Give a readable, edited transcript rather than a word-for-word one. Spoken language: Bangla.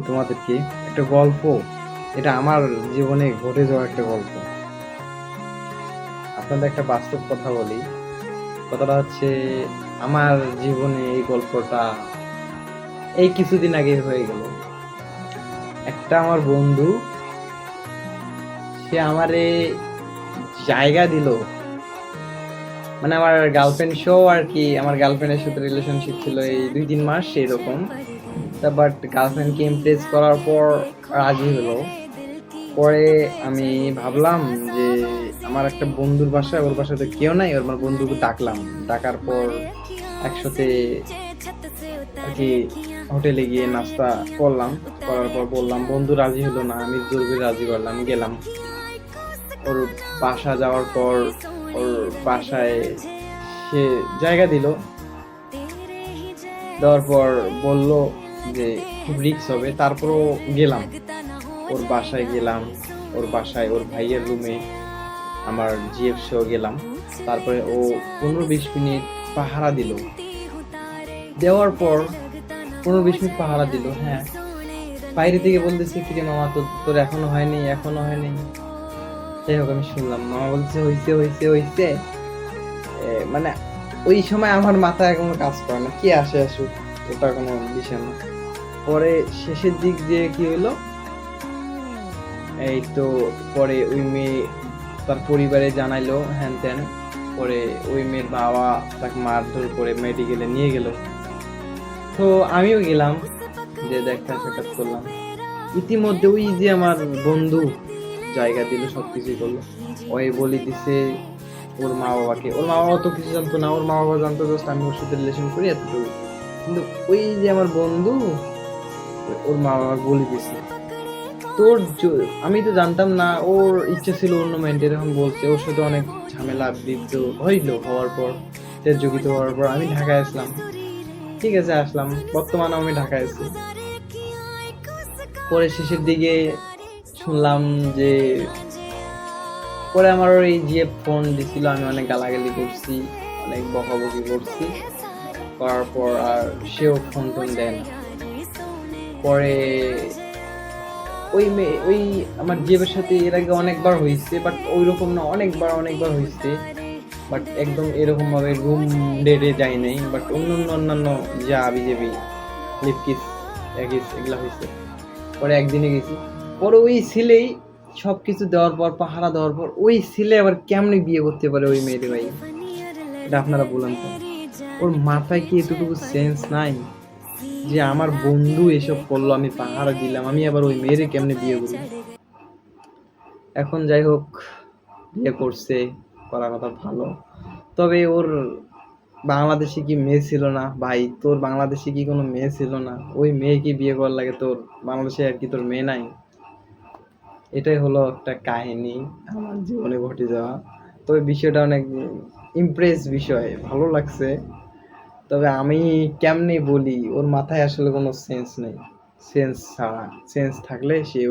তোমাদেরকে একটা গল্প। এটা আমার জীবনে ঘটে যাওয়া একটা গল্প। আপনাদের একটা বাস্তব কথা বলি। কথাটা হচ্ছে, আমার জীবনে এই গল্পটা এই কিছুদিন আগে হয়ে গেল। একটা আমার বন্ধু, সে আমারে জায়গা দিল। মানে আমার গার্লফ্রেন্ড শো আর কি, আমার গার্লফ্রেন্ডের সাথে রিলেশনশিপ ছিল এই 2-3 মাস এরকম। বাট গার্লফ্রেন্ডকে ইমপ্রেস করার পর রাজি হলো। পরে আমি ভাবলাম যে আমার একটা বন্ধুর বাসায়, ওর বাসাতে কেউ নাই, ওর আমার বন্ধুকে ডাকলাম। ডাকার পর একসাথে আর কি হোটেলে গিয়ে নাস্তা করলাম। করার পর বললাম, বন্ধু রাজি হলো না, আমি জোর করে রাজি করলাম। গেলাম ওর বাসা, যাওয়ার পর ওর বাসায় সে জায়গা দিল। দেওয়ার পর বলল যে খুব রিস্ক হবে, তারপরও গেলাম। ওর বাসায় গেলাম, ওর বাসায় ওর ভাইয়ের রুমে আমার জিএফ শো গেলাম। তারপরে ও 15-20 মিনিট পাহারা দিল। দেওয়ার পর 15-20 মিনিট পাহারা দিল। হ্যাঁ, বাইরে থেকে বলতেছে, কিরে মামা, তোর এখনো হয়নি, এখনো হয়নি। যাই হোক, আমি শুনলাম মামা বলছে হইছে হইছে হইছে। মানে ওই সময় আমার মাথায় কোনো কাজ করে না, কি আসে আসুক, ওটা কোনো বিষয় না। পরে শেষের দিক দিয়ে কি হলো, এই তো পরে ওই মেয়ে তার পরিবারে জানাইলো হ্যান ত্যান। পরে ওই মেয়ের বাবা তাকে মারধর করে মেডিকেলে নিয়ে গেল। তো আমিও গেলাম, যে দেখা সাক্ষাৎ করলাম। ইতিমধ্যে ওই যে আমার বন্ধু জায়গা দিল, সবকিছুই করলো, ওই বলে দিছে ওর মা বাবাকে। ওর মা বাবা তো কিছু জানতো না, ওর মা বাবা জানতো জাস্ট আমি ওর সাথে রিলেশন করি, এতটুকু। কিন্তু ওই যে আমার বন্ধু, ওর মা বাবা বলে দিছে। আমি তো জানতাম না, ওর ইচ্ছা ছিল অন্য মেয়েদের, এরকম বলছে। ওর সাথে অনেক ঝামেলা বিদ্ধ হওয়ার পর, তেজযোগিত হওয়ার পর আমি ঢাকায় আসলাম। ঠিক আছে, আসলাম, বর্তমানে আমি ঢাকায় আছি। পরে শেষের দিকে শুনলাম যে পরে আমার ওই যে ফোন দিছিল, আমি অনেক গালাগালি করছি, অনেক বকাবকি করছি। করার পর আর সেও ফোন টোন দেয় না। পরে ওই আমার জিএফের সাথে এর আগে অনেকবার হয়েছে, বাট ওই রকম না, অনেকবার হয়েছে। বাট একদম এরকম ভাবে রুম ডেটে যাই নাই। বাট অন্যান্য যা বিজেপি লিপকিস একিস এগুলা হয়েছে। পরে একদিনে গেছি। পরে ওই ছেলেই সবকিছু দেওয়ার পর, পাহারা দেওয়ার পর, ওই ছেলে আবার কেমনে বিয়ে করতে পারে ওই মেয়ের? ভাই, এটা আপনারা বলেন তো, ওর মাথায় কি এতটুকু সেন্স নাই যে আমার বন্ধু এসব করলো, আমি পাহারা দিলাম, আমি আবার ওই মেয়েরে কেমনে বিয়ে করি? এখন যাই হোক, বিয়ে করছে, করার কথা ভালো। তবে ওর বাংলাদেশে কি মেয়ে ছিল না? ভাই, তোর বাংলাদেশে কি কোনো মেয়ে ছিল না? ওই মেয়ে কি বিয়ে করার লাগে তোর? বাংলাদেশে আর কি তোর মেয়ে নাই? এটাই হলো একটা কাহিনী আমার জীবনে ঘটে যাওয়া। তবে বিষয়টা অনেক ইমপ্রেস বিষয়, ভালো লাগছে। তবে আমি কেমনে বলি, ওর মাথায় আসলে কোনো সেন্স নেই। সেন্স থাকলে সে